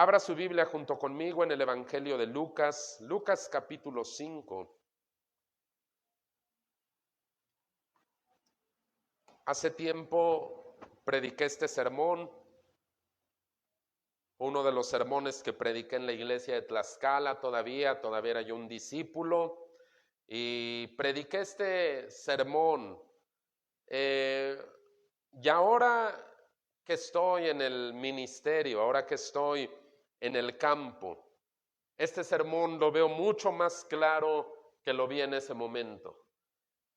Abra su Biblia junto conmigo en el Evangelio de Lucas, Lucas capítulo 5. Hace tiempo prediqué este sermón, uno de los sermones que prediqué en la iglesia de Tlaxcala, todavía era yo un discípulo, y prediqué este sermón. Y ahora que estoy en el ministerio, ahora que estoy en el campo, este sermón lo veo mucho más claro que lo vi en ese momento.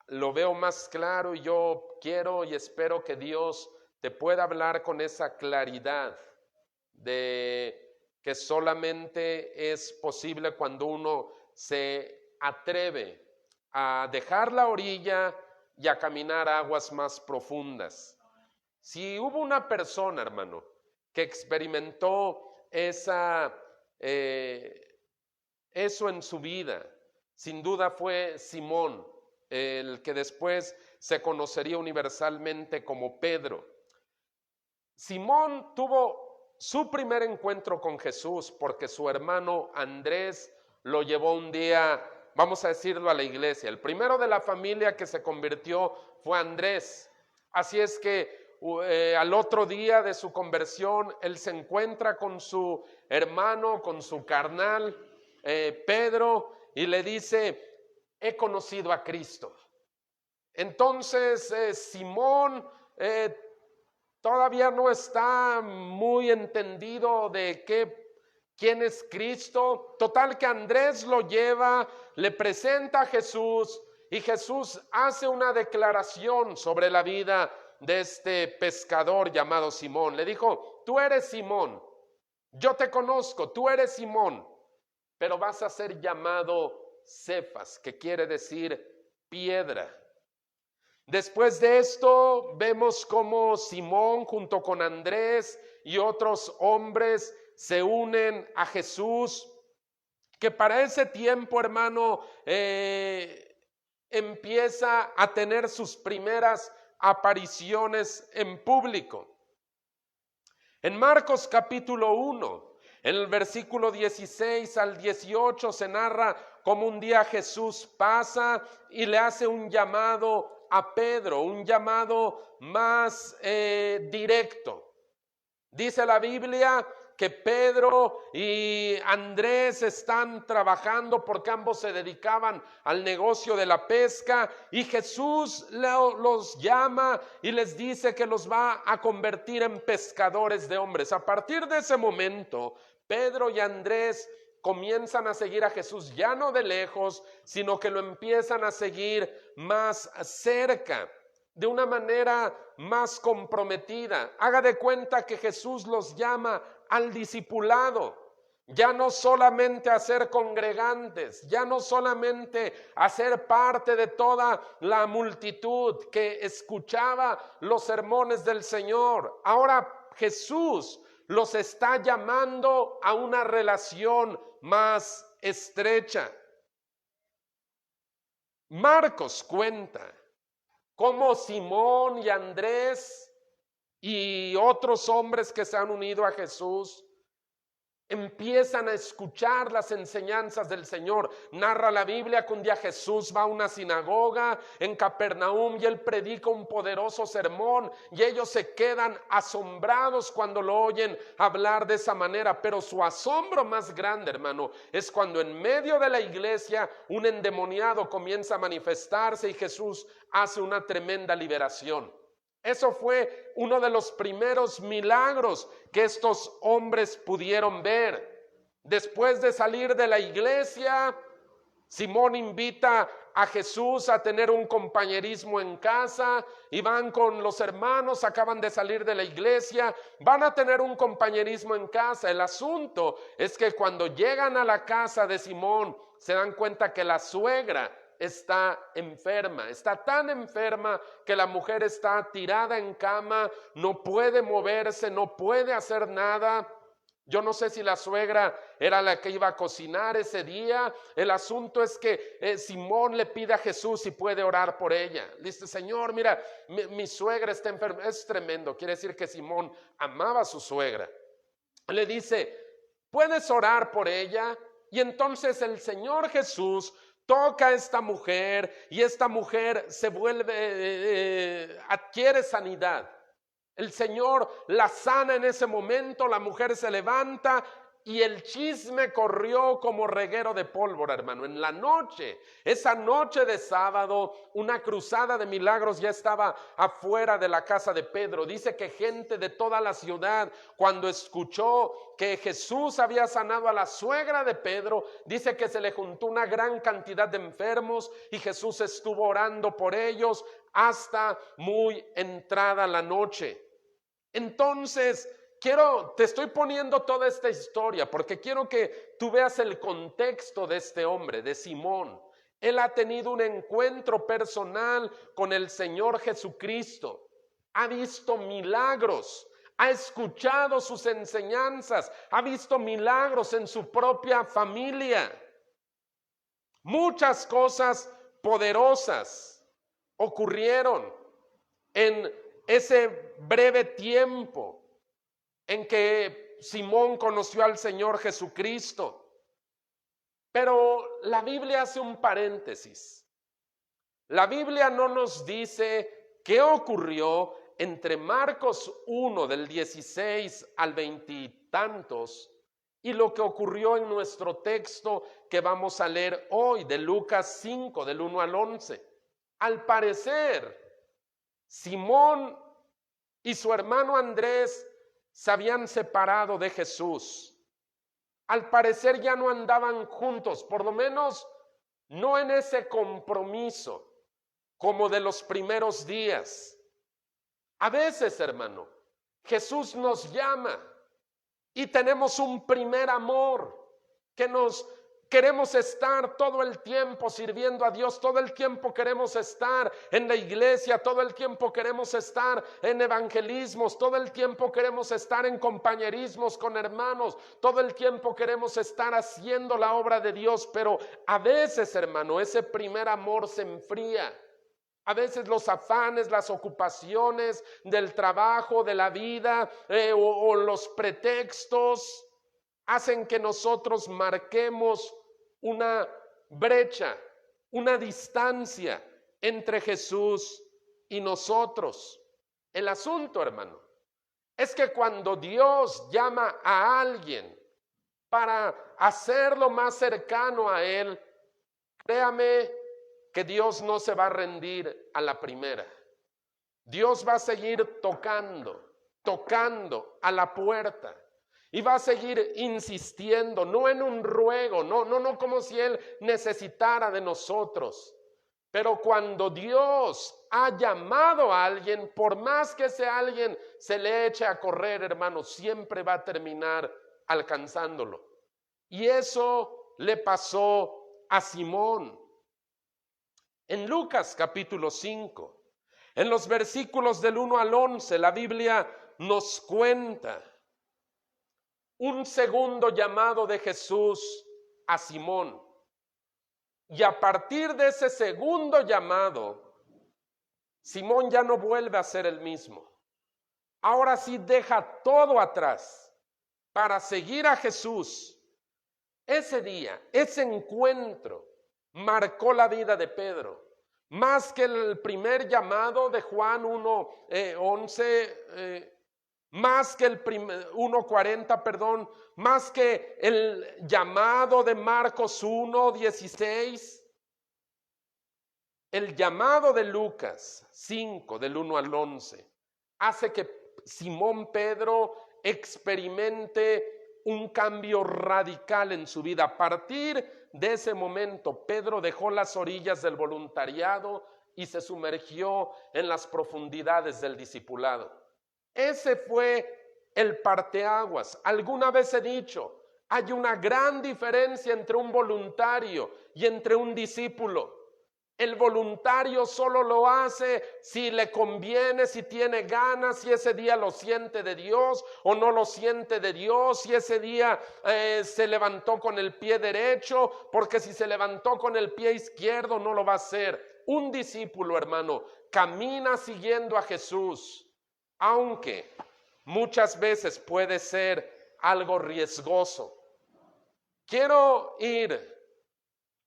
Lo veo más claro y yo quiero y espero que Dios te pueda hablar con esa claridad de que solamente es posible cuando uno se atreve a dejar la orilla y a caminar aguas más profundas. Si hubo una persona, hermano, que experimentó eso en su vida, sin duda fue Simón, el que después se conocería universalmente como Pedro. Simón tuvo su primer encuentro con Jesús porque su hermano Andrés lo llevó un día, vamos a decirlo, a la iglesia. El primero de la familia que se convirtió fue Andrés. Así es que al otro día de su conversión, él se encuentra con su hermano, con su carnal, Pedro, y le dice: he conocido a Cristo. Entonces Simón todavía no está muy entendido de quién es Cristo. Total que Andrés lo lleva, le presenta a Jesús y Jesús hace una declaración sobre la vida de este pescador llamado Simón. Le dijo: tú eres Simón, yo te conozco, tú eres Simón, pero vas a ser llamado Cefas, que quiere decir piedra. Después de esto vemos cómo Simón junto con Andrés y otros hombres se unen a Jesús, que para ese tiempo, hermano, empieza a tener sus primeras apariciones en público. En Marcos capítulo 1, en el versículo 16 al 18 se narra cómo un día Jesús pasa y le hace un llamado a Pedro, un llamado más directo. Dice la Biblia que Pedro y Andrés están trabajando porque ambos se dedicaban al negocio de la pesca, y Jesús los llama y les dice que los va a convertir en pescadores de hombres. A partir de ese momento, Pedro y Andrés comienzan a seguir a Jesús ya no de lejos, sino que lo empiezan a seguir más cerca, de una manera más comprometida. Haga de cuenta que Jesús los llama al discipulado, ya no solamente a ser congregantes, ya no solamente a ser parte de toda la multitud que escuchaba los sermones del Señor. Ahora Jesús los está llamando a una relación más estrecha. Marcos cuenta cómo Simón y Andrés y otros hombres que se han unido a Jesús empiezan a escuchar las enseñanzas del Señor. Narra la Biblia que un día Jesús va a una sinagoga en Capernaum y él predica un poderoso sermón, y ellos se quedan asombrados cuando lo oyen hablar de esa manera. Pero su asombro más grande, hermano, es cuando en medio de la iglesia un endemoniado comienza a manifestarse y Jesús hace una tremenda liberación. Eso fue uno de los primeros milagros que estos hombres pudieron ver. Después de salir de la iglesia, Simón invita a Jesús a tener un compañerismo en casa, y van con los hermanos, acaban de salir de la iglesia, van a tener un compañerismo en casa. El asunto es que cuando llegan a la casa de Simón, se dan cuenta que la suegra está enferma, está tan enferma que la mujer está tirada en cama, no puede moverse, no puede hacer nada. Yo no sé si la suegra era la que iba a cocinar ese día. El asunto es que Simón le pide a Jesús si puede orar por ella. Le dice: Señor, mira, mi suegra está enferma. Es tremendo, quiere decir que Simón amaba a su suegra. Le dice: ¿Puedes orar por ella? Y entonces el Señor Jesús toca a esta mujer y esta mujer se vuelve, adquiere sanidad. El Señor la sana en ese momento, la mujer se levanta y el chisme corrió como reguero de pólvora, hermano. En la noche, esa noche de sábado, una cruzada de milagros ya estaba afuera de la casa de Pedro. Dice que gente de toda la ciudad, cuando escuchó que Jesús había sanado a la suegra de Pedro, dice que se le juntó una gran cantidad de enfermos y Jesús estuvo orando por ellos hasta muy entrada la noche. Entonces, te estoy poniendo toda esta historia porque quiero que tú veas el contexto de este hombre, de Simón. Él ha tenido un encuentro personal con el Señor Jesucristo. Ha visto milagros, ha escuchado sus enseñanzas, ha visto milagros en su propia familia. Muchas cosas poderosas ocurrieron en ese breve tiempo en que Simón conoció al Señor Jesucristo. Pero la Biblia hace un paréntesis. La Biblia no nos dice qué ocurrió entre Marcos 1 del 16 al 20 y tantos y lo que ocurrió en nuestro texto que vamos a leer hoy de Lucas 5 del 1 al 11. Al parecer, Simón y su hermano Andrés se habían separado de Jesús. Al parecer ya no andaban juntos, por lo menos no en ese compromiso como de los primeros días. A veces, hermano, Jesús nos llama y tenemos un primer amor que nos queremos estar todo el tiempo sirviendo a Dios, todo el tiempo queremos estar en la iglesia, todo el tiempo queremos estar en evangelismos, todo el tiempo queremos estar en compañerismos con hermanos, todo el tiempo queremos estar haciendo la obra de Dios, pero a veces, hermano, ese primer amor se enfría. A veces los afanes, las ocupaciones del trabajo, de la vida o los pretextos hacen que nosotros marquemos una brecha, una distancia entre Jesús y nosotros. El asunto, hermano, es que cuando Dios llama a alguien para hacerlo más cercano a Él, créame que Dios no se va a rendir a la primera. Dios va a seguir tocando a la puerta. Y va a seguir insistiendo, no en un ruego, no como si Él necesitara de nosotros. Pero cuando Dios ha llamado a alguien, por más que ese alguien se le eche a correr, hermano, siempre va a terminar alcanzándolo. Y eso le pasó a Simón. En Lucas capítulo 5, en los versículos del 1 al 11, la Biblia nos cuenta un segundo llamado de Jesús a Simón. Y a partir de ese segundo llamado, Simón ya no vuelve a ser el mismo. Ahora sí deja todo atrás para seguir a Jesús. Ese día, ese encuentro, marcó la vida de Pedro. Más que el primer llamado de Juan 1:11, más que el 1:40, perdón, más que el llamado de Marcos 1:16, el llamado de Lucas 5 del 1 al 11 hace que Simón Pedro experimente un cambio radical en su vida. A partir de ese momento, Pedro dejó las orillas del voluntariado y se sumergió en las profundidades del discipulado. Ese fue el parteaguas. Alguna vez he dicho, hay una gran diferencia entre un voluntario y entre un discípulo. El voluntario solo lo hace si le conviene, si tiene ganas, si ese día lo siente de Dios o no lo siente de Dios, si ese día se levantó con el pie derecho, porque si se levantó con el pie izquierdo no lo va a hacer. Un discípulo, hermano, camina siguiendo a Jesús, aunque muchas veces puede ser algo riesgoso. Quiero ir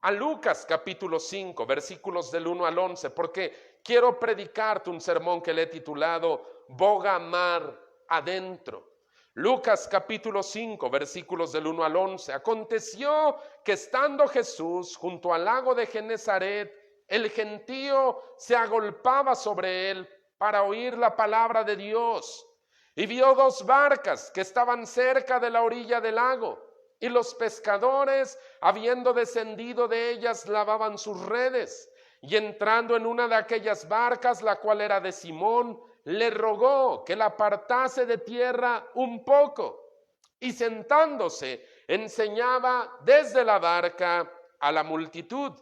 a Lucas capítulo 5, versículos del 1 al 11, porque quiero predicarte un sermón que le he titulado Boga mar adentro. Lucas capítulo 5, versículos del 1 al 11. Aconteció que estando Jesús junto al lago de Genezaret, el gentío se agolpaba sobre él para oír la palabra de Dios. Y vio dos barcas que estaban cerca de la orilla del lago, y los pescadores, habiendo descendido de ellas, lavaban sus redes. Y entrando en una de aquellas barcas, la cual era de Simón, le rogó que la apartase de tierra un poco. Y sentándose, enseñaba desde la barca a la multitud.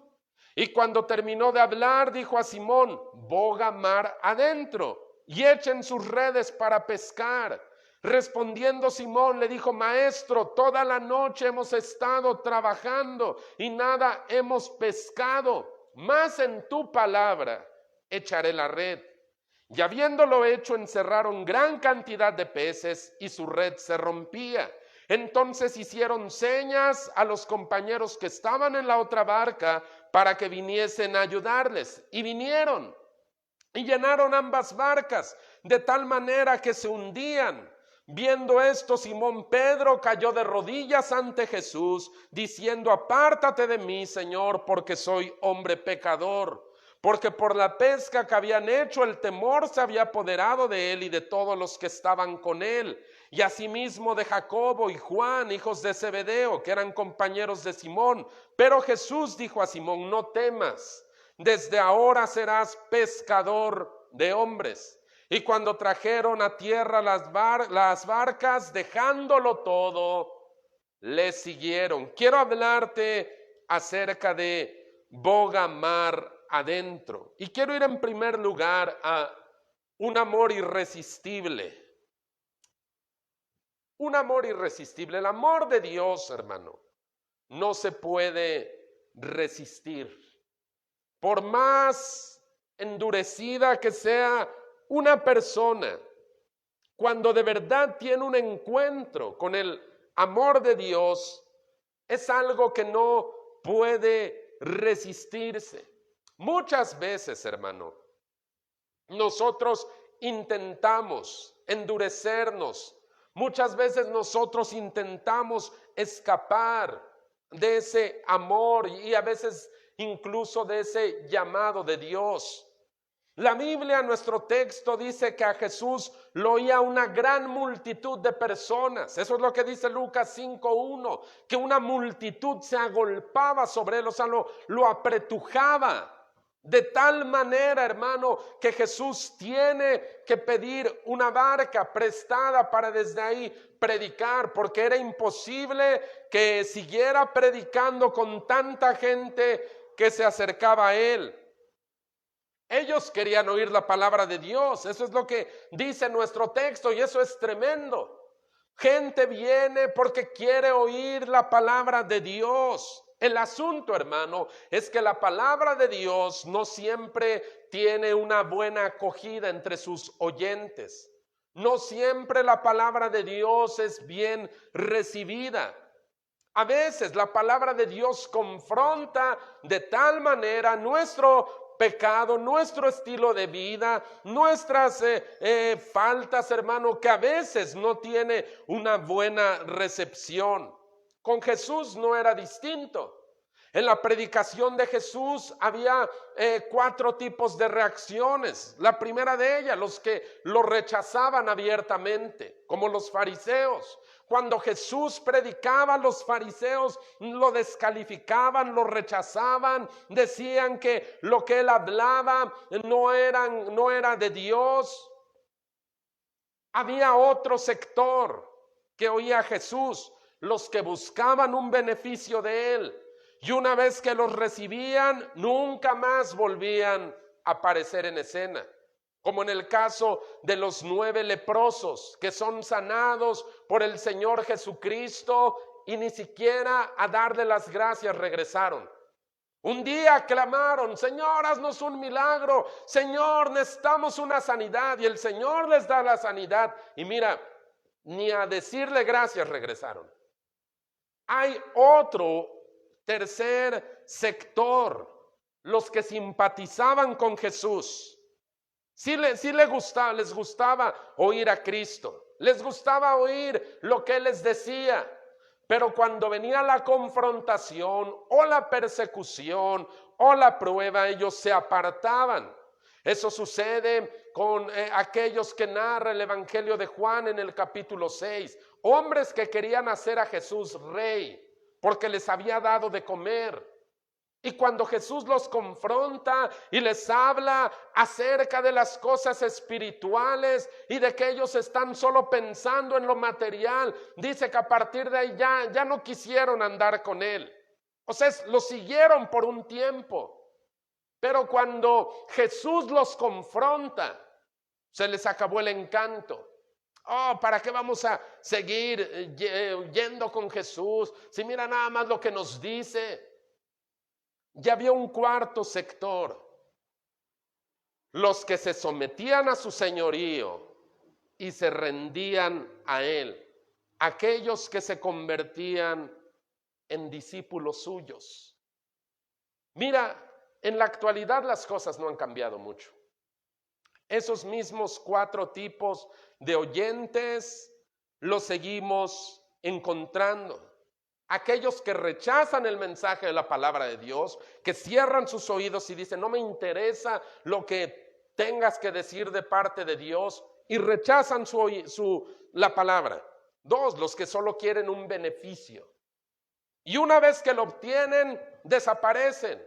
Y cuando terminó de hablar, dijo a Simón: boga mar adentro y echen sus redes para pescar. Respondiendo Simón le dijo: Maestro, toda la noche hemos estado trabajando y nada hemos pescado, mas en tu palabra echaré la red. Y habiéndolo hecho, encerraron gran cantidad de peces y su red se rompía. Entonces hicieron señas a los compañeros que estaban en la otra barca para que viniesen a ayudarles, y vinieron y llenaron ambas barcas de tal manera que se hundían. Viendo esto, Simón Pedro cayó de rodillas ante Jesús, diciendo: apártate de mí, Señor, porque soy hombre pecador. Porque por la pesca que habían hecho, el temor se había apoderado de él y de todos los que estaban con él. Y asimismo de Jacobo y Juan, hijos de Zebedeo, que eran compañeros de Simón. Pero Jesús dijo a Simón: no temas, desde ahora serás pescador de hombres. Y cuando trajeron a tierra las barcas, dejándolo todo, le siguieron. Quiero hablarte acerca de boga mar adentro. Y quiero ir en primer lugar a un amor irresistible. Un amor irresistible. El amor de Dios, hermano, no se puede resistir. Por más endurecida que sea una persona, cuando de verdad tiene un encuentro con el amor de Dios, es algo que no puede resistirse. Muchas veces, hermano, nosotros intentamos endurecernos. Muchas veces nosotros intentamos escapar de ese amor y a veces incluso de ese llamado de Dios. La Biblia, nuestro texto, dice que a Jesús lo oía una gran multitud de personas. Eso es lo que dice Lucas 5:1, que una multitud se agolpaba sobre él, o sea, lo apretujaba. De tal manera, hermano, que Jesús tiene que pedir una barca prestada para desde ahí predicar, porque era imposible que siguiera predicando con tanta gente que se acercaba a él. Ellos querían oír la palabra de Dios. Eso es lo que dice nuestro texto y eso es tremendo. Gente viene porque quiere oír la palabra de Dios. El asunto, hermano, es que la palabra de Dios no siempre tiene una buena acogida entre sus oyentes. No siempre la palabra de Dios es bien recibida. A veces la palabra de Dios confronta de tal manera nuestro pecado, nuestro estilo de vida, nuestras faltas, hermano, que a veces no tiene una buena recepción. Con Jesús no era distinto. En la predicación de Jesús había 4 tipos de reacciones. La primera de ellas, los que lo rechazaban abiertamente, como los fariseos. Cuando Jesús predicaba, los fariseos lo descalificaban, lo rechazaban, decían que lo que él hablaba no era de Dios. Había otro sector que oía a Jesús, los que buscaban un beneficio de él. Y una vez que los recibían, nunca más volvían a aparecer en escena. Como en el caso de los 9 leprosos que son sanados por el Señor Jesucristo y ni siquiera a darle las gracias regresaron. Un día clamaron: Señor, haznos un milagro, Señor, necesitamos una sanidad, y el Señor les da la sanidad y mira, ni a decirle gracias regresaron. Hay otro tercer sector, los que simpatizaban con Jesús. Sí, les gustaba oír a Cristo, les gustaba oír lo que Él les decía, pero cuando venía la confrontación o la persecución o la prueba, ellos se apartaban. Eso sucede con aquellos que narra el Evangelio de Juan en el capítulo 6, hombres que querían hacer a Jesús rey porque les había dado de comer. Y cuando Jesús los confronta y les habla acerca de las cosas espirituales y de que ellos están solo pensando en lo material, dice que a partir de ahí ya no quisieron andar con Él. O sea, lo siguieron por un tiempo. Pero cuando Jesús los confronta, se les acabó el encanto. Oh, ¿para qué vamos a seguir yendo con Jesús? Si mira nada más lo que nos dice. Ya había un cuarto sector, los que se sometían a su señorío y se rendían a Él, aquellos que se convertían en discípulos suyos. Mira, en la actualidad las cosas no han cambiado mucho. Esos mismos 4 tipos de oyentes los seguimos encontrando. Aquellos que rechazan el mensaje de la palabra de Dios, que cierran sus oídos y dicen, no me interesa lo que tengas que decir de parte de Dios, y rechazan la palabra. 2, los que solo quieren un beneficio. Y una vez que lo obtienen, desaparecen.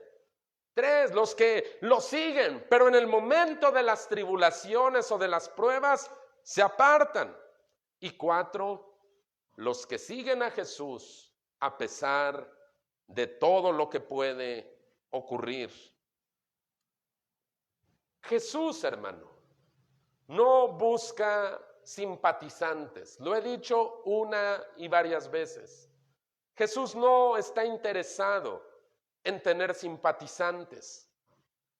3, los que lo siguen, pero en el momento de las tribulaciones o de las pruebas, se apartan. Y 4, los que siguen a Jesús a pesar de todo lo que puede ocurrir. Jesús, hermano, no busca simpatizantes. Lo he dicho una y varias veces. Jesús no está interesado en tener simpatizantes.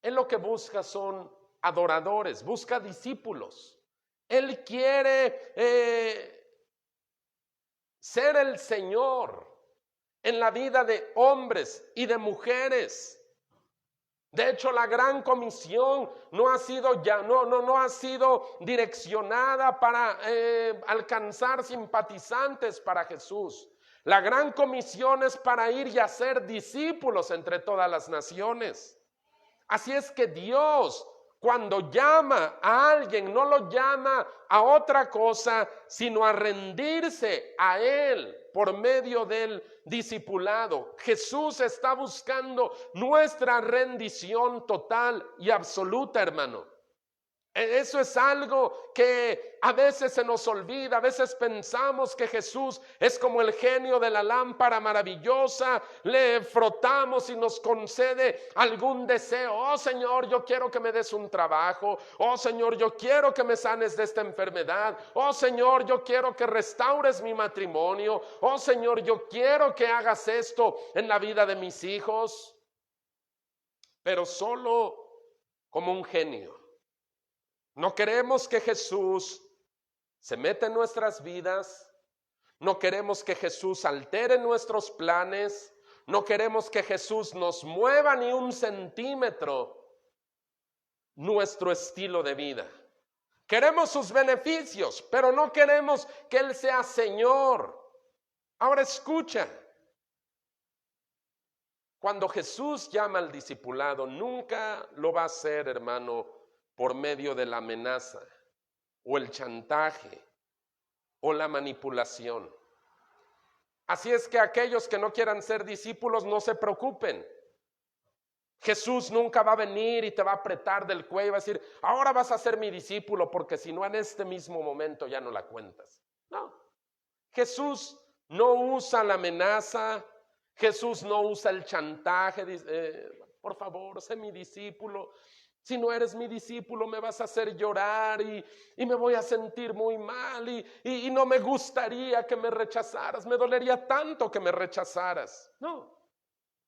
Él lo que busca son adoradores, busca discípulos. Él quiere ser el Señor en la vida de hombres y de mujeres. De hecho, la gran comisión no ha sido direccionada para alcanzar simpatizantes para Jesús. La gran comisión es para ir y hacer discípulos entre todas las naciones. Así es que Dios, cuando llama a alguien, no lo llama a otra cosa, sino a rendirse a Él por medio del discipulado. Jesús está buscando nuestra rendición total y absoluta, hermano. Eso es algo que a veces se nos olvida. A veces pensamos que Jesús es como el genio de la lámpara maravillosa. Le frotamos y nos concede algún deseo. Oh Señor, yo quiero que me des un trabajo. Oh Señor, yo quiero que me sanes de esta enfermedad. Oh Señor, yo quiero que restaures mi matrimonio. Oh Señor, yo quiero que hagas esto en la vida de mis hijos. Pero solo como un genio. No queremos que Jesús se meta en nuestras vidas. No queremos que Jesús altere nuestros planes. No queremos que Jesús nos mueva ni un centímetro nuestro estilo de vida. Queremos sus beneficios, pero no queremos que Él sea Señor. Ahora escucha. Cuando Jesús llama al discipulado, nunca lo va a hacer, hermano, por medio de la amenaza o el chantaje o la manipulación. Así es que aquellos que no quieran ser discípulos, no se preocupen. Jesús nunca va a venir y te va a apretar del cuello y va a decir, ahora vas a ser mi discípulo, porque si no en este mismo momento ya no la cuentas. No, Jesús no usa la amenaza, Jesús no usa el chantaje, por favor, sé mi discípulo. Si no eres mi discípulo me vas a hacer llorar y me voy a sentir muy mal y no me gustaría que me rechazaras, me dolería tanto que me rechazaras. No,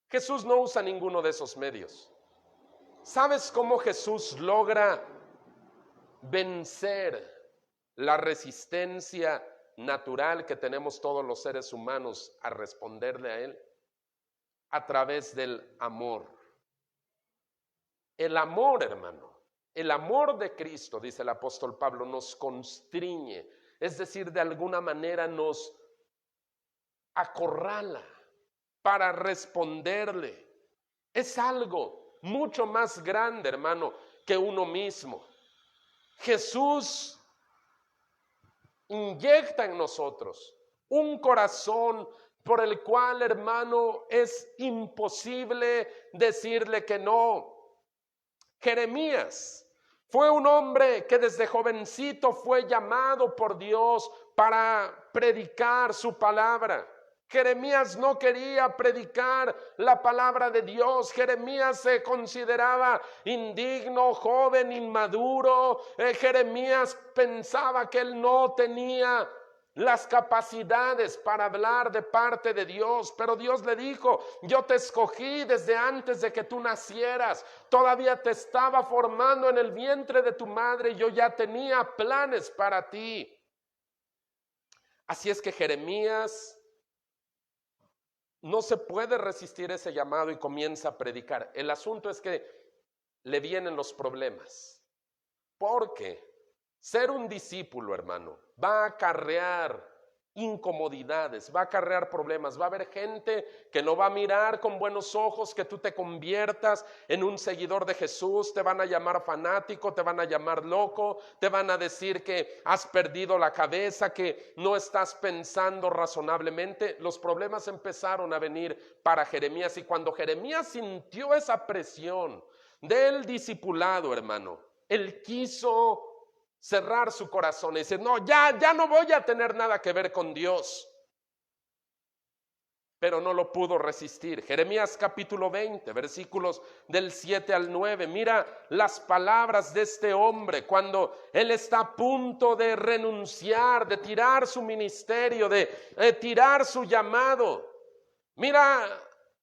Jesús no usa ninguno de esos medios. ¿Sabes cómo Jesús logra vencer la resistencia natural que tenemos todos los seres humanos a responderle a Él? A través del amor. El amor, hermano, el amor de Cristo, dice el apóstol Pablo, nos constriñe, es decir, de alguna manera nos acorrala para responderle. Es algo mucho más grande, hermano, que uno mismo. Jesús inyecta en nosotros un corazón por el cual, hermano, es imposible decirle que no. Jeremías fue un hombre que desde jovencito fue llamado por Dios para predicar su palabra. Jeremías no quería predicar la palabra de Dios. Jeremías se consideraba indigno, joven, inmaduro. Jeremías pensaba que él no tenía las capacidades para hablar de parte de Dios, pero Dios le dijo: yo te escogí desde antes de que tú nacieras, todavía te estaba formando en el vientre de tu madre, yo ya tenía planes para ti. Así es que Jeremías no se puede resistir ese llamado y comienza a predicar. El asunto es que le vienen los problemas, porque ser un discípulo, hermano, va a acarrear incomodidades, va a acarrear problemas. Va a haber gente que no va a mirar con buenos ojos que tú te conviertas en un seguidor de Jesús. Te van a llamar fanático, te van a llamar loco, te van a decir que has perdido la cabeza, que no estás pensando razonablemente. Los problemas empezaron a venir para Jeremías, y cuando Jeremías sintió esa presión del discipulado, hermano, él quiso cerrar su corazón y decir: no, ya no voy a tener nada que ver con Dios. Pero no lo pudo resistir. Jeremías capítulo 20, versículos del 7 al 9. Mira las palabras de este hombre cuando él está a punto de renunciar, de tirar su ministerio, de tirar su llamado. Mira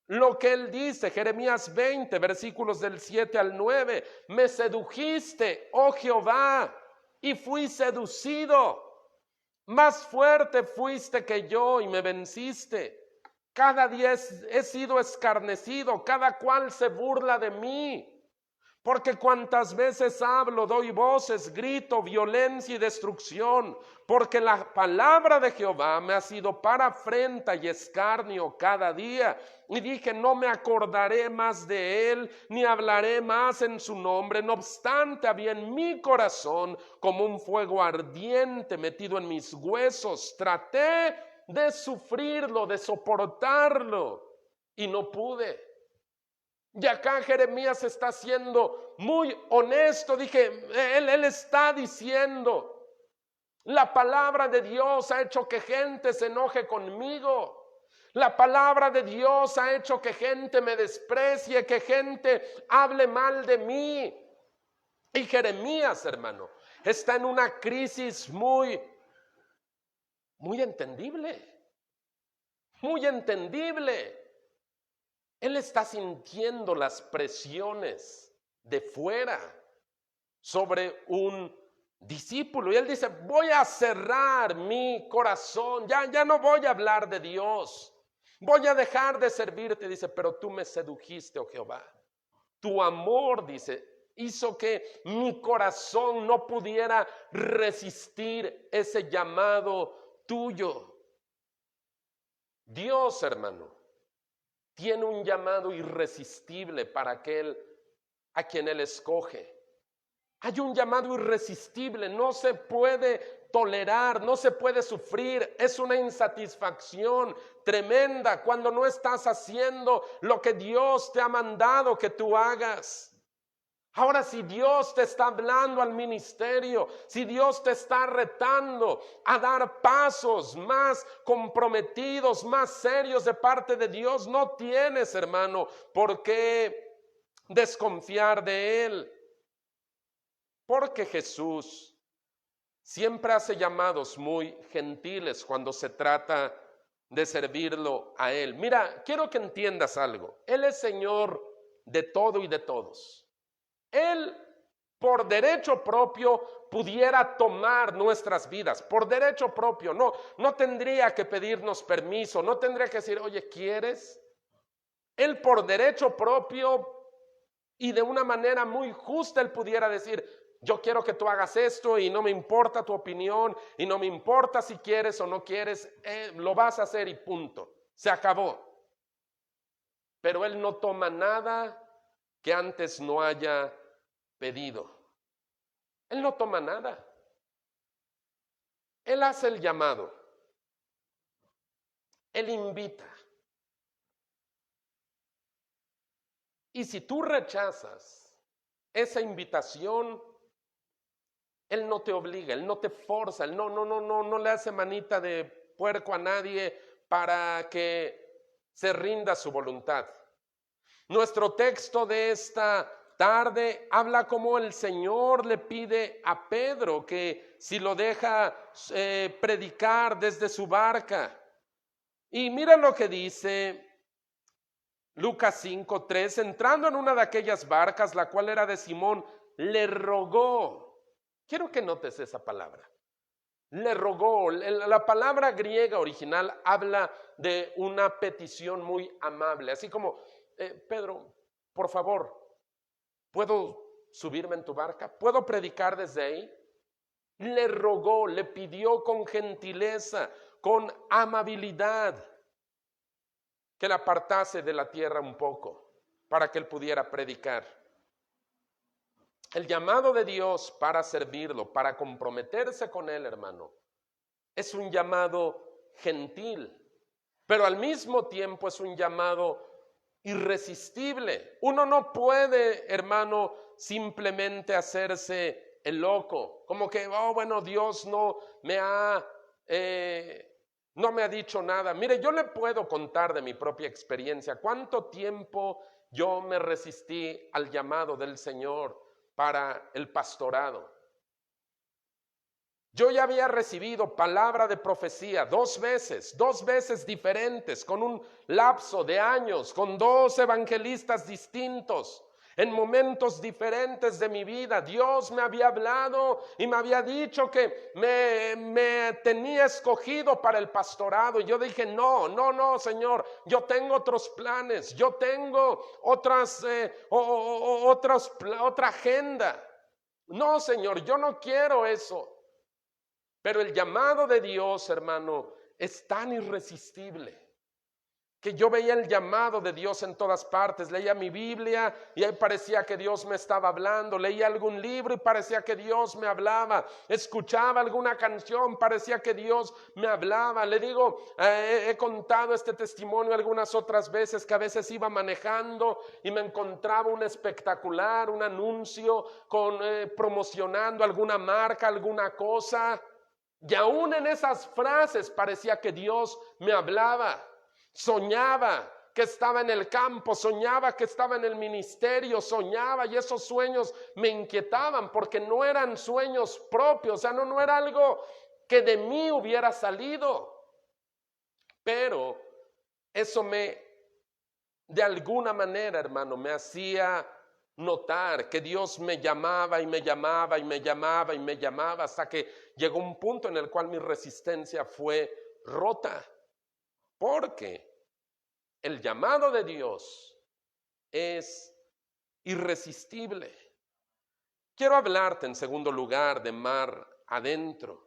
lo que él dice, Jeremías 20, versículos del 7 al 9. Me sedujiste, oh Jehová, y fui seducido. Más fuerte fuiste que yo y me venciste. Cada día he sido escarnecido, cada cual se burla de mí. Porque cuantas veces hablo, doy voces, grito, violencia y destrucción. Porque la palabra de Jehová me ha sido para afrenta y escarnio cada día. Y dije: no me acordaré más de él, ni hablaré más en su nombre. No obstante, había en mi corazón como un fuego ardiente metido en mis huesos. Traté de sufrirlo, de soportarlo, y no pude. Y acá Jeremías está siendo muy honesto. Dije, él está diciendo: la palabra de Dios ha hecho que gente se enoje conmigo. La palabra de Dios ha hecho que gente me desprecie, que gente hable mal de mí. Y Jeremías, hermano, está en una crisis muy entendible. Muy entendible. Él está sintiendo las presiones de fuera sobre un discípulo. Y él dice: voy a cerrar mi corazón. Ya no voy a hablar de Dios. Voy a dejar de servirte. Dice: pero tú me sedujiste, oh Jehová. Tu amor, dice, hizo que mi corazón no pudiera resistir ese llamado tuyo. Dios, hermano, tiene un llamado irresistible para aquel a quien Él escoge. Hay un llamado irresistible, no se puede tolerar, no se puede sufrir. Es una insatisfacción tremenda cuando no estás haciendo lo que Dios te ha mandado que tú hagas. Ahora, si Dios te está hablando al ministerio, si Dios te está retando a dar pasos más comprometidos, más serios de parte de Dios, no tienes, hermano, por qué desconfiar de Él. Porque Jesús siempre hace llamados muy gentiles cuando se trata de servirlo a Él. Mira, quiero que entiendas algo. Él es Señor de todo y de todos. Él por derecho propio pudiera tomar nuestras vidas, por derecho propio, no tendría que pedirnos permiso, no tendría que decir, oye, ¿quieres? Él por derecho propio y de una manera muy justa él pudiera decir, yo quiero que tú hagas esto y no me importa tu opinión y no me importa si quieres o no quieres, lo vas a hacer y punto, se acabó. Pero él no toma nada que antes no haya pedido. Él no toma nada. Él hace el llamado. Él invita. Y si tú rechazas esa invitación, Él no te obliga, Él no te forza, Él no le hace manita de puerco a nadie para que se rinda su voluntad. Nuestro texto de esta tarde habla como el Señor le pide a Pedro que si lo deja predicar desde su barca. Y mira lo que dice Lucas 5:3, entrando en una de aquellas barcas, la cual era de Simón, le rogó. Quiero que notes esa palabra. Le rogó. La palabra griega original habla de una petición muy amable, así como, Pedro, por favor, ¿puedo subirme en tu barca? ¿Puedo predicar desde ahí? Le rogó, le pidió con gentileza, con amabilidad, que le apartase de la tierra un poco para que él pudiera predicar. El llamado de Dios para servirlo, para comprometerse con él, hermano, es un llamado gentil, pero al mismo tiempo es un llamado irresistible. Uno no puede, hermano, simplemente hacerse el loco, como que, oh, bueno, Dios no me ha dicho nada. Mire, yo le puedo contar de mi propia experiencia cuánto tiempo yo me resistí al llamado del Señor para el pastorado. Yo ya había recibido palabra de profecía dos veces diferentes, con un lapso de años, con 2 evangelistas distintos. En momentos diferentes de mi vida, Dios me había hablado y me había dicho que me tenía escogido para el pastorado. Y yo dije, no, Señor, yo tengo otros planes, yo tengo otra agenda. No, Señor, yo no quiero eso. Pero el llamado de Dios, hermano, es tan irresistible que yo veía el llamado de Dios en todas partes. Leía mi Biblia y ahí parecía que Dios me estaba hablando. Leía algún libro y parecía que Dios me hablaba. Escuchaba alguna canción, parecía que Dios me hablaba. Le digo, he contado este testimonio algunas otras veces, que a veces iba manejando y me encontraba un espectacular, un anuncio promocionando alguna marca, alguna cosa. Y aún en esas frases parecía que Dios me hablaba. Soñaba que estaba en el campo, soñaba que estaba en el ministerio, soñaba, y esos sueños me inquietaban porque no eran sueños propios, o sea, no era algo que de mí hubiera salido. Pero eso de alguna manera, hermano, me hacía notar que Dios me llamaba y me llamaba y me llamaba y me llamaba, hasta que llegó un punto en el cual mi resistencia fue rota. Porque el llamado de Dios es irresistible. Quiero hablarte en segundo lugar de mar adentro.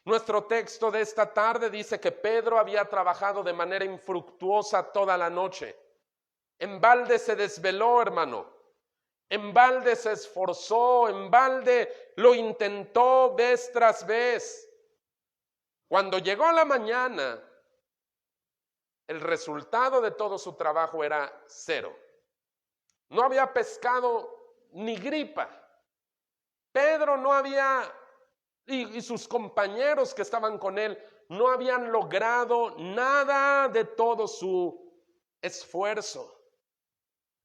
Nuestro texto de esta tarde dice que Pedro había trabajado de manera infructuosa toda la noche. En balde se desveló, hermano. En balde se esforzó, en balde lo intentó vez tras vez. Cuando llegó la mañana, el resultado de todo su trabajo era 0. No había pescado ni gripa. Pedro no había, y sus compañeros que estaban con él, no habían logrado nada de todo su esfuerzo.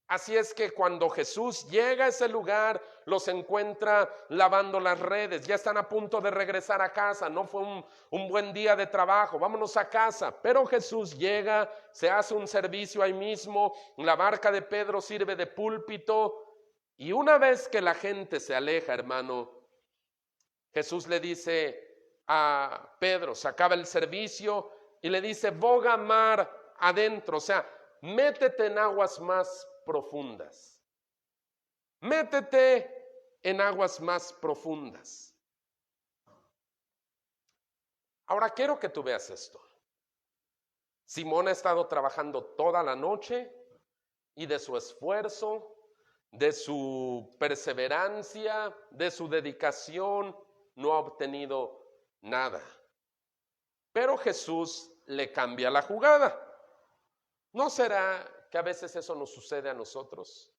Así es que cuando Jesús llega a ese lugar, los encuentra lavando las redes. Ya están a punto de regresar a casa. No fue un buen día de trabajo. Vámonos a casa. Pero Jesús llega, se hace un servicio ahí mismo. La barca de Pedro sirve de púlpito Y una vez que la gente se aleja, hermano, Jesús le dice a Pedro, se acaba el servicio y le dice, boga mar adentro, o sea, métete en aguas más profundas. Métete en aguas más profundas. Ahora quiero que tú veas esto. Simón ha estado trabajando toda la noche y de su esfuerzo, de su perseverancia, de su dedicación, no ha obtenido nada. Pero Jesús le cambia la jugada. ¿No será que a veces eso nos sucede a nosotros?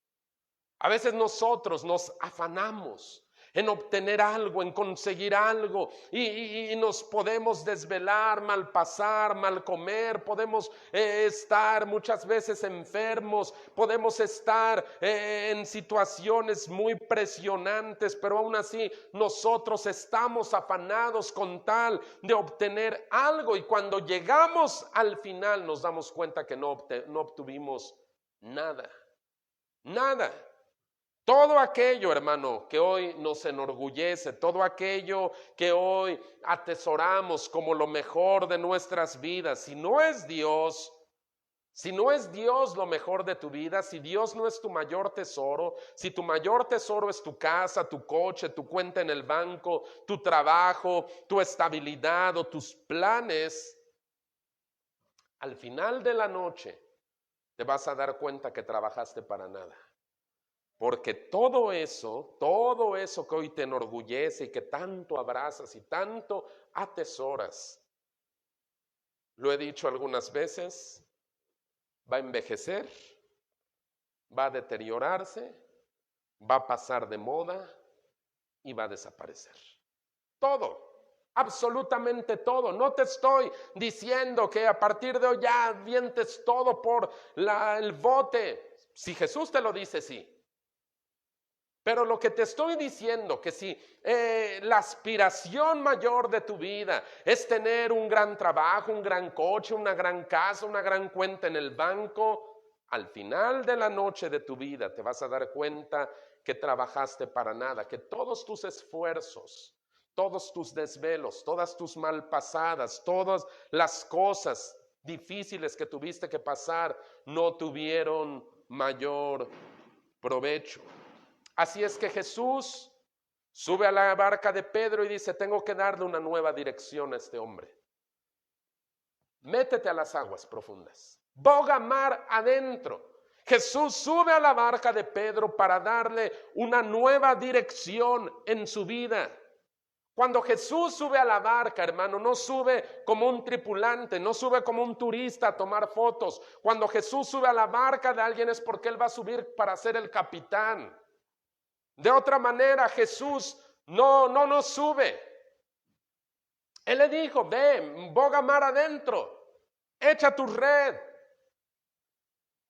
A veces nosotros nos afanamos en obtener algo, en conseguir algo, y nos podemos desvelar, mal pasar, mal comer, podemos estar muchas veces enfermos, podemos estar en situaciones muy presionantes, pero aún así nosotros estamos afanados con tal de obtener algo, y cuando llegamos al final nos damos cuenta que no obtuvimos nada, nada. Todo aquello, hermano, que hoy nos enorgullece, todo aquello que hoy atesoramos como lo mejor de nuestras vidas, si no es Dios lo mejor de tu vida, si Dios no es tu mayor tesoro, si tu mayor tesoro es tu casa, tu coche, tu cuenta en el banco, tu trabajo, tu estabilidad o tus planes, al final de la noche te vas a dar cuenta que trabajaste para nada. Porque todo eso que hoy te enorgullece y que tanto abrazas y tanto atesoras, lo he dicho algunas veces, va a envejecer, va a deteriorarse, va a pasar de moda y va a desaparecer. Todo, absolutamente todo. No te estoy diciendo que a partir de hoy ya avientes todo por el bote. Si Jesús te lo dice, sí. Pero lo que te estoy diciendo, que si la aspiración mayor de tu vida es tener un gran trabajo, un gran coche, una gran casa, una gran cuenta en el banco, al final de la noche de tu vida te vas a dar cuenta que trabajaste para nada, que todos tus esfuerzos, todos tus desvelos, todas tus malpasadas, todas las cosas difíciles que tuviste que pasar no tuvieron mayor provecho. Así es que Jesús sube a la barca de Pedro y dice, tengo que darle una nueva dirección a este hombre. Métete a las aguas profundas, boga mar adentro. Jesús sube a la barca de Pedro para darle una nueva dirección en su vida. Cuando Jesús sube a la barca, hermano, no sube como un tripulante, no sube como un turista a tomar fotos. Cuando Jesús sube a la barca de alguien es porque Él va a subir para ser el capitán. De otra manera, Jesús no sube. Él le dijo, ve, boga mar adentro, echa tu red.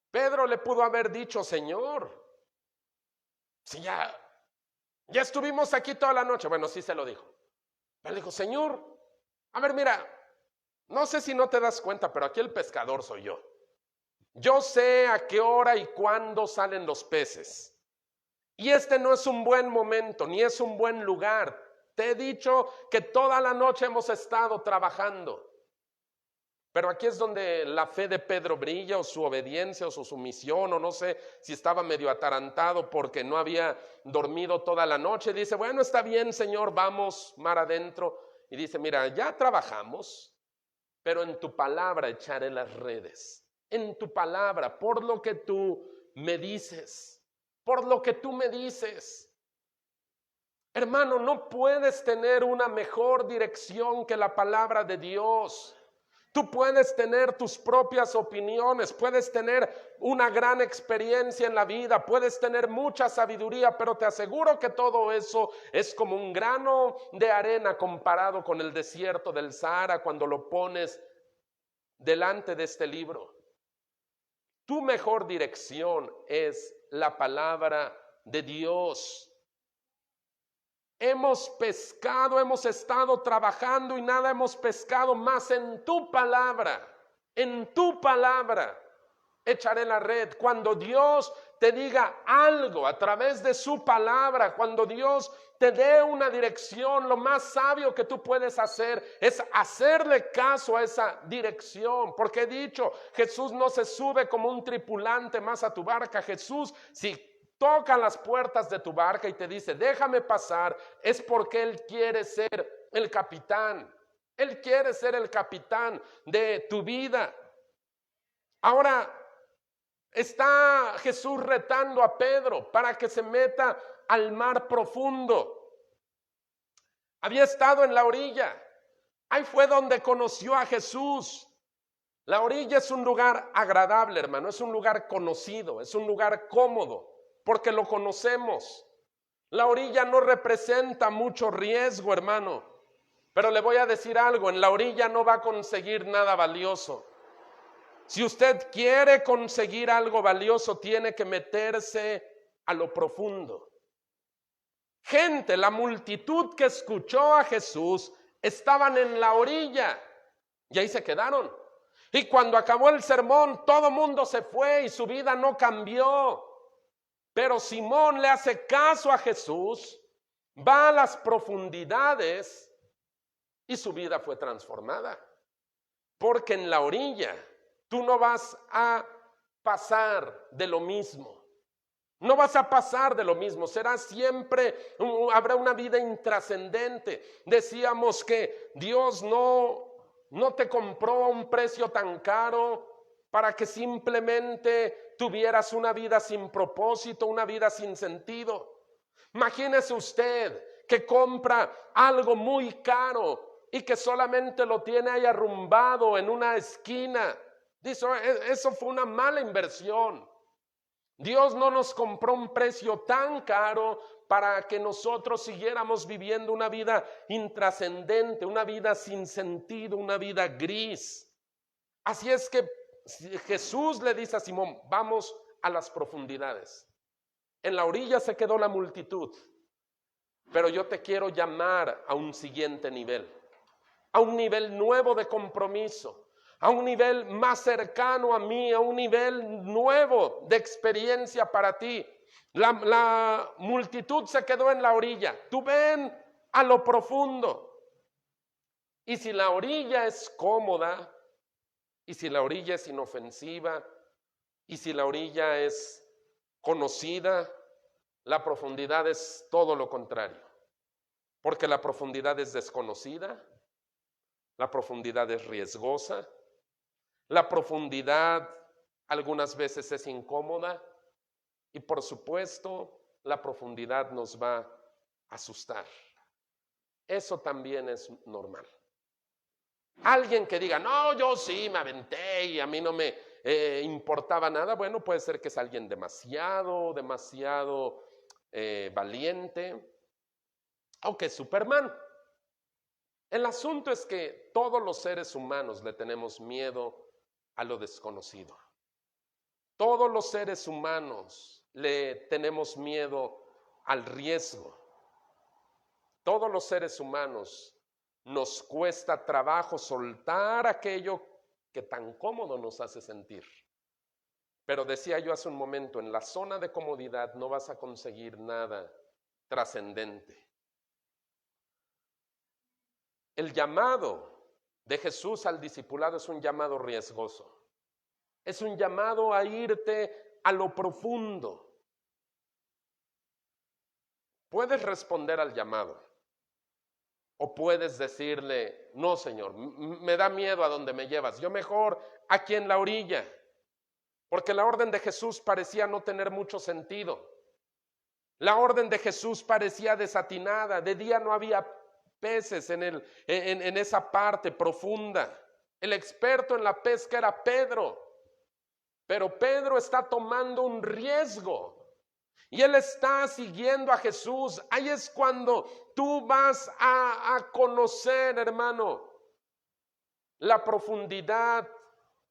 Pedro le pudo haber dicho, Señor, si ya estuvimos aquí toda la noche. Bueno, sí se lo dijo. Pero le dijo, Señor, a ver, mira, no sé si no te das cuenta, pero aquí el pescador soy yo. Yo sé a qué hora y cuándo salen los peces. Y este no es un buen momento, ni es un buen lugar. Te he dicho que toda la noche hemos estado trabajando. Pero aquí es donde la fe de Pedro brilla, o su obediencia, o su sumisión, o no sé si estaba medio atarantado porque no había dormido toda la noche. Dice, bueno, está bien, Señor, vamos mar adentro. Y dice, mira, ya trabajamos, pero en tu palabra echaré las redes. En tu palabra, por lo que tú me dices. Por lo que tú me dices. Hermano, no puedes tener una mejor dirección que la palabra de Dios. Tú puedes tener tus propias opiniones, puedes tener una gran experiencia en la vida, puedes tener mucha sabiduría, pero te aseguro que todo eso es como un grano de arena comparado con el desierto del Sahara cuando lo pones delante de este libro. Tu mejor dirección es la palabra de Dios. Hemos pescado, hemos estado trabajando y nada hemos pescado más en tu palabra, en tu palabra. echaré la red. Cuando Dios te diga algo a través de su palabra, cuando Dios te dé una dirección, lo más sabio que tú puedes hacer es hacerle caso a esa dirección. Porque he dicho, Jesús no se sube como un tripulante más a tu barca. Jesús, si toca las puertas de tu barca y te dice, déjame pasar, es porque Él quiere ser el capitán. Él quiere ser el capitán de tu vida. Ahora está Jesús retando a Pedro para que se meta al mar profundo. Había estado en la orilla. Ahí fue donde conoció a Jesús. La orilla es un lugar agradable, hermano, es un lugar conocido, es un lugar cómodo, porque lo conocemos. La orilla no representa mucho riesgo, hermano, pero le voy a decir algo, en la orilla no va a conseguir nada valioso. Si usted quiere conseguir algo valioso, tiene que meterse a lo profundo. Gente, la multitud que escuchó a Jesús estaban en la orilla y ahí se quedaron. Y cuando acabó el sermón, todo el mundo se fue y su vida no cambió. Pero Simón le hace caso a Jesús, va a las profundidades y su vida fue transformada. Porque en la orilla tú no vas a pasar de lo mismo. No vas a pasar de lo mismo, será siempre, habrá una vida intrascendente. Decíamos que Dios no te compró a un precio tan caro para que simplemente tuvieras una vida sin propósito, una vida sin sentido. Imagínese usted que compra algo muy caro y que solamente lo tiene ahí arrumbado en una esquina. Dice, eso fue una mala inversión. Dios no nos compró un precio tan caro para que nosotros siguiéramos viviendo una vida intrascendente, una vida sin sentido, una vida gris. Así es que Jesús le dice a Simón, vamos a las profundidades. En la orilla se quedó la multitud, pero yo te quiero llamar a un siguiente nivel, a un nivel nuevo de compromiso, a un nivel más cercano a mí, a un nivel nuevo de experiencia para ti. La multitud se quedó en la orilla. Tú ven a lo profundo. Y si la orilla es cómoda, y si la orilla es inofensiva, y si la orilla es conocida, la profundidad es todo lo contrario. Porque la profundidad es desconocida, la profundidad es riesgosa, la profundidad algunas veces es incómoda y por supuesto la profundidad nos va a asustar. Eso también es normal. Alguien que diga, no, yo sí me aventé y a mí no me importaba nada, bueno, puede ser que es alguien demasiado valiente, aunque es Superman. El asunto es que todos los seres humanos le tenemos miedo a lo desconocido. Todos los seres humanos le tenemos miedo al riesgo. Todos los seres humanos nos cuesta trabajo soltar aquello que tan cómodo nos hace sentir. Pero decía yo hace un momento, en la zona de comodidad no vas a conseguir nada trascendente. El llamado de Jesús al discipulado es un llamado riesgoso. Es un llamado a irte a lo profundo. Puedes responder al llamado o puedes decirle, no, Señor, me da miedo a donde me llevas. Yo mejor aquí en la orilla, porque la orden de Jesús parecía no tener mucho sentido. La orden de Jesús parecía desatinada. De día no había peces en esa parte profunda. El experto en la pesca era Pedro. Pero Pedro está tomando un riesgo y él está siguiendo a Jesús. Ahí es cuando tú vas a conocer, hermano, la profundidad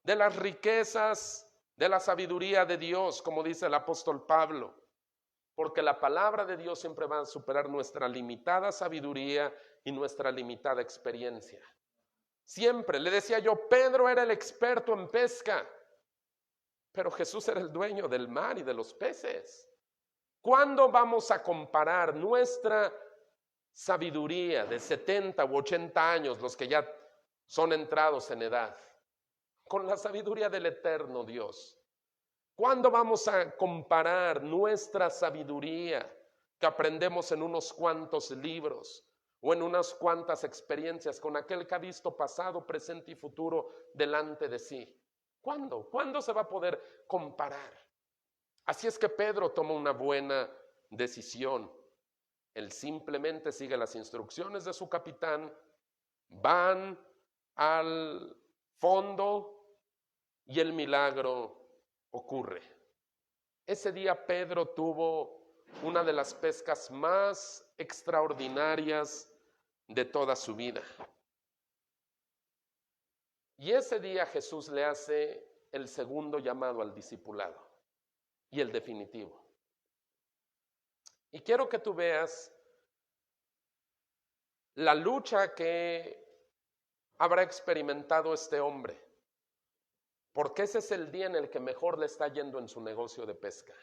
de las riquezas de la sabiduría de Dios, como dice el apóstol Pablo. Porque la palabra de Dios siempre va a superar nuestra limitada sabiduría y nuestra limitada experiencia. Siempre, le decía yo, Pedro era el experto en pesca. pero Jesús era el dueño del mar y de los peces. ¿Cuándo vamos a comparar nuestra sabiduría de 70 u 80 años, los que ya son entrados en edad, con la sabiduría del eterno Dios? ¿Cuándo vamos a comparar nuestra sabiduría que aprendemos en unos cuantos libros o en unas cuantas experiencias con aquel que ha visto pasado, presente y futuro delante de sí? ¿Cuándo? ¿Cuándo se va a poder comparar? Así es que Pedro toma una buena decisión. Él simplemente sigue las instrucciones de su capitán, van al fondo y el milagro ocurre. Ese día Pedro tuvo una de las pescas más extraordinarias de toda su vida. Y ese día Jesús le hace el segundo llamado al discipulado y el definitivo. Y quiero que tú veas la lucha que habrá experimentado este hombre, porque ese es el día en el que mejor le está yendo en su negocio de pesca.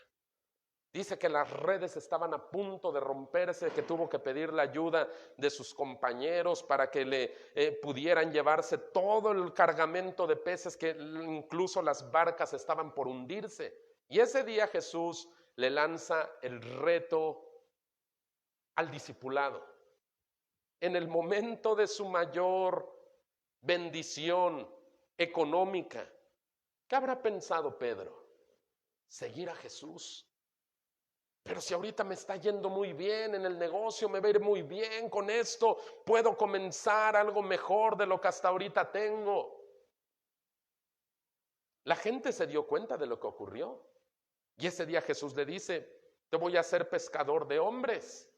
Dice que las redes estaban a punto de romperse, que tuvo que pedir la ayuda de sus compañeros para que le pudieran llevarse todo el cargamento de peces, que incluso las barcas estaban por hundirse. Y ese día Jesús le lanza el reto al discipulado. En el momento de su mayor bendición económica, ¿qué habrá pensado Pedro? Seguir a Jesús. Pero si ahorita me está yendo muy bien en el negocio, me va a ir muy bien con esto, puedo comenzar algo mejor de lo que hasta ahorita tengo. La gente se dio cuenta de lo que ocurrió. Y ese día Jesús le dice, te voy a hacer pescador de hombres.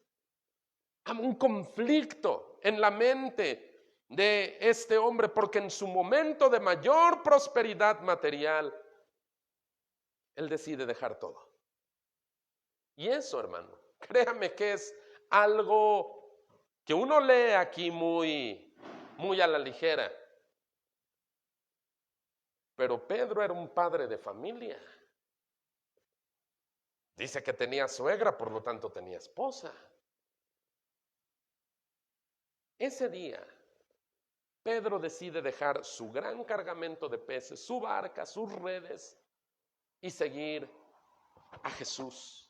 Hay un conflicto en la mente de este hombre, porque en su momento de mayor prosperidad material, él decide dejar todo. Y eso, hermano, créame que es algo que uno lee aquí muy a la ligera. Pero Pedro era un padre de familia. Dice que tenía suegra, por lo tanto tenía esposa. Ese día, Pedro decide dejar su gran cargamento de peces, su barca, sus redes y seguir a Jesús.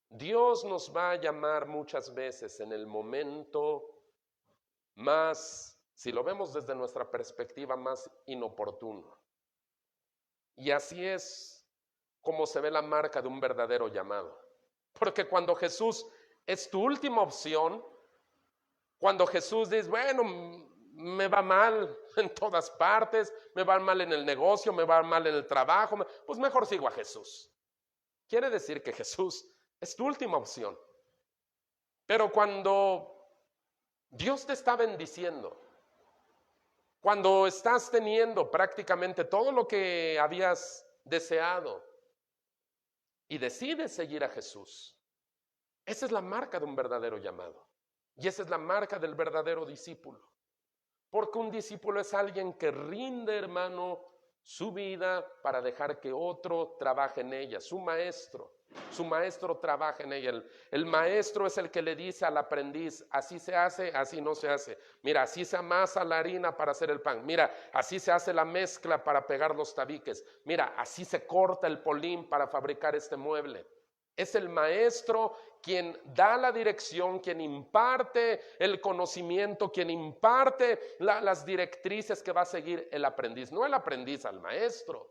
Dios nos va a llamar muchas veces en el momento más, si lo vemos desde nuestra perspectiva, más inoportuno. Y así es como se ve la marca de un verdadero llamado. Porque cuando Jesús es tu última opción, cuando Jesús dice, bueno, me va mal en todas partes, me va mal en el negocio, me va mal en el trabajo, pues mejor sigo a Jesús. Quiere decir que Jesús es tu última opción. Pero cuando Dios te está bendiciendo, cuando estás teniendo prácticamente todo lo que habías deseado y decides seguir a Jesús, esa es la marca de un verdadero llamado. Y esa es la marca del verdadero discípulo. Porque un discípulo es alguien que rinde, hermano, su vida para dejar que otro trabaje en ella. Su maestro trabaja en ella. El maestro es el que le dice al aprendiz, así se hace, así no se hace. Mira, así se amasa la harina para hacer el pan. Mira, así se hace la mezcla para pegar los tabiques. Mira, así se corta el polín para fabricar este mueble. Es el maestro quien da la dirección, quien imparte el conocimiento, quien imparte las directrices que va a seguir el aprendiz. No el aprendiz al maestro.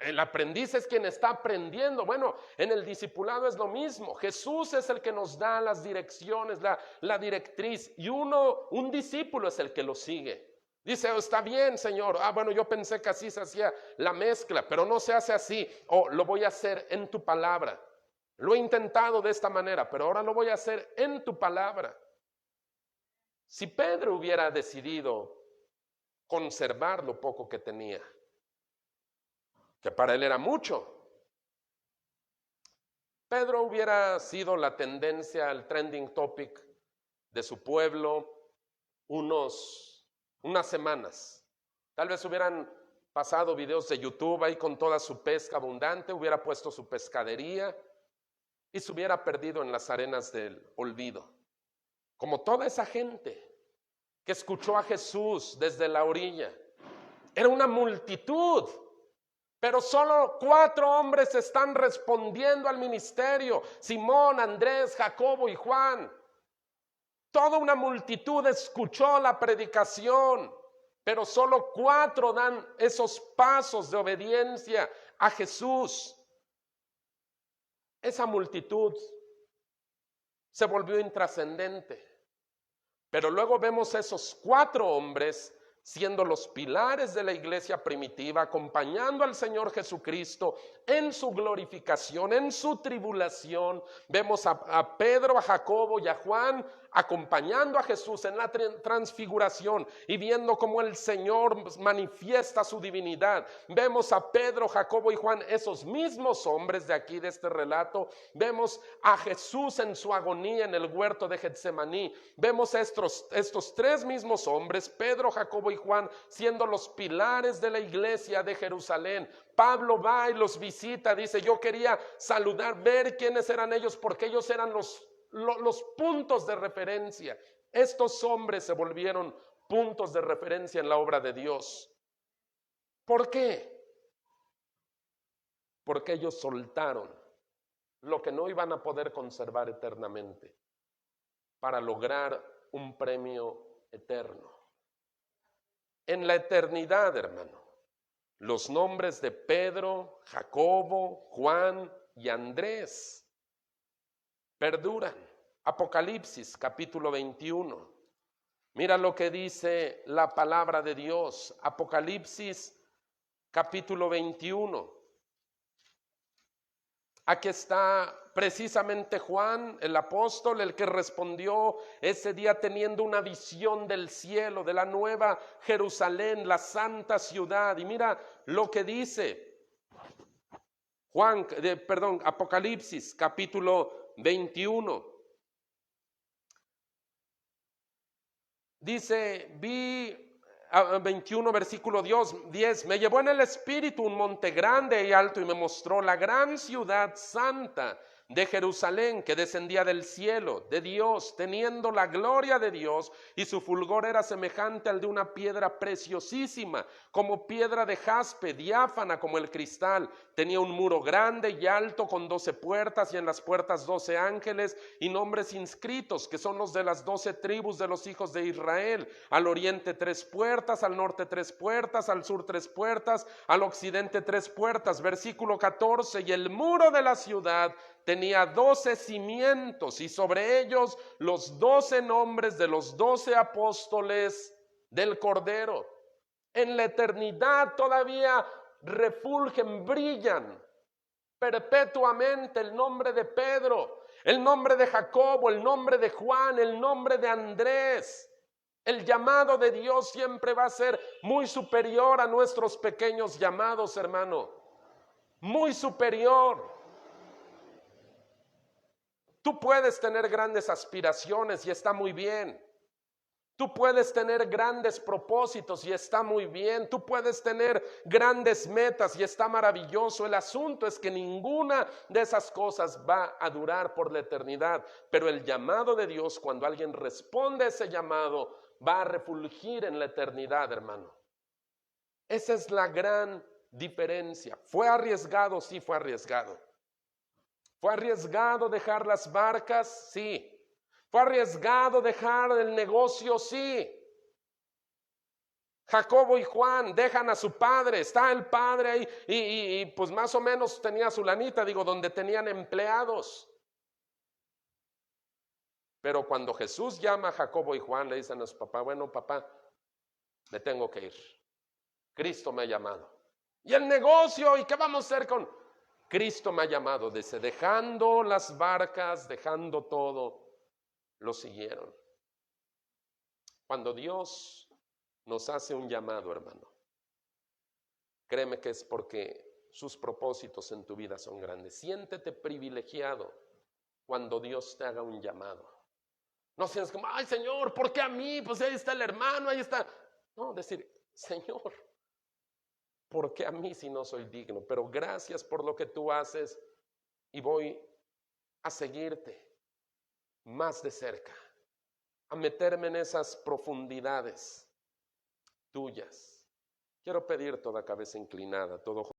El aprendiz es quien está aprendiendo. Bueno, en el discipulado es lo mismo. Jesús es el que nos da las direcciones, la directriz. Y un discípulo es el que lo sigue. Dice, oh, está bien, Señor. Bueno, yo pensé que así se hacía la mezcla, pero no se hace así. Lo voy a hacer en tu palabra. Lo he intentado de esta manera, pero ahora lo voy a hacer en tu palabra. Si Pedro hubiera decidido conservar lo poco que tenía, que para él era mucho, Pedro hubiera sido la tendencia, el trending topic de su pueblo unas semanas. Tal vez hubieran pasado videos de YouTube ahí con toda su pesca abundante, hubiera puesto su pescadería y se hubiera perdido en las arenas del olvido. Como toda esa gente que escuchó a Jesús desde la orilla. Era una multitud, pero solo 4 hombres están respondiendo al ministerio: Simón, Andrés, Jacobo y Juan. Toda una multitud escuchó la predicación, pero solo 4 dan esos pasos de obediencia a Jesús. Esa multitud se volvió intrascendente. Pero luego vemos esos 4 hombres siendo los pilares de la iglesia primitiva, acompañando al Señor Jesucristo en su glorificación, en su tribulación. Vemos a Pedro, a Jacobo y a Juan acompañando a Jesús en la transfiguración y viendo cómo el Señor manifiesta su divinidad. Vemos a Pedro, Jacobo y Juan, esos mismos hombres de aquí, de este relato. Vemos a Jesús en su agonía en el huerto de Getsemaní. Vemos a estos 3 mismos hombres, Pedro, Jacobo y Juan, siendo los pilares de la iglesia de Jerusalén. Pablo va y los visita, dice: yo quería saludar, ver quiénes eran ellos, porque ellos eran los puntos de referencia. Estos hombres se volvieron puntos de referencia en la obra de Dios. ¿Por qué? Porque ellos soltaron lo que no iban a poder conservar eternamente para lograr un premio eterno. En la eternidad, hermano, los nombres de Pedro, Jacobo, Juan y Andrés perduran. Apocalipsis capítulo 21. Mira lo que dice la palabra de Dios. Apocalipsis capítulo 21. Aquí está precisamente Juan, el apóstol, el que respondió ese día teniendo una visión del cielo, de la nueva Jerusalén, la santa ciudad. Y mira lo que dice Apocalipsis capítulo 21. Dice, 21 versículo 10, me llevó en el espíritu un monte grande y alto y me mostró la gran ciudad santa de Jerusalén, que descendía del cielo de Dios, teniendo la gloria de Dios, y su fulgor era semejante al de una piedra preciosísima, como piedra de jaspe, diáfana como el cristal. Tenía un muro grande y alto con 12 puertas, y en las puertas 12 ángeles y nombres inscritos, que son los de las 12 tribus de los hijos de Israel. Al oriente 3 puertas, al norte 3 puertas, al sur 3 puertas, al occidente 3 puertas. Versículo 14, y el muro de la ciudad tenía 12 cimientos, y sobre ellos los 12 nombres de los 12 apóstoles del Cordero. En la eternidad todavía refulgen, brillan perpetuamente el nombre de Pedro, el nombre de Jacobo, el nombre de Juan, el nombre de Andrés. El llamado de Dios siempre va a ser muy superior a nuestros pequeños llamados, hermano. Muy superior. Tú puedes tener grandes aspiraciones y está muy bien. Tú puedes tener grandes propósitos y está muy bien. Tú puedes tener grandes metas y está maravilloso. El asunto es que ninguna de esas cosas va a durar por la eternidad. Pero el llamado de Dios, cuando alguien responde a ese llamado, va a refulgir en la eternidad, hermano. Esa es la gran diferencia. ¿Fue arriesgado? Sí, fue arriesgado. ¿Fue arriesgado dejar las barcas? Sí. ¿Fue arriesgado dejar el negocio? Sí. Jacobo y Juan dejan a su padre, está el padre ahí y pues más o menos tenía su lanita, donde tenían empleados. Pero cuando Jesús llama a Jacobo y Juan, le dicen a su papá: bueno, papá, me tengo que ir. Cristo me ha llamado. ¿Y el negocio? ¿Y qué vamos a hacer con...? Cristo me ha llamado. Dice, dejando las barcas, dejando todo, lo siguieron. Cuando Dios nos hace un llamado, hermano, créeme que es porque sus propósitos en tu vida son grandes. Siéntete privilegiado cuando Dios te haga un llamado. No sientes como, ay Señor, ¿por qué a mí? Pues ahí está el hermano, ahí está. No, decir, Señor, porque a mí sí no soy digno, pero gracias por lo que tú haces y voy a seguirte más de cerca, a meterme en esas profundidades tuyas. Quiero pedir toda cabeza inclinada, todo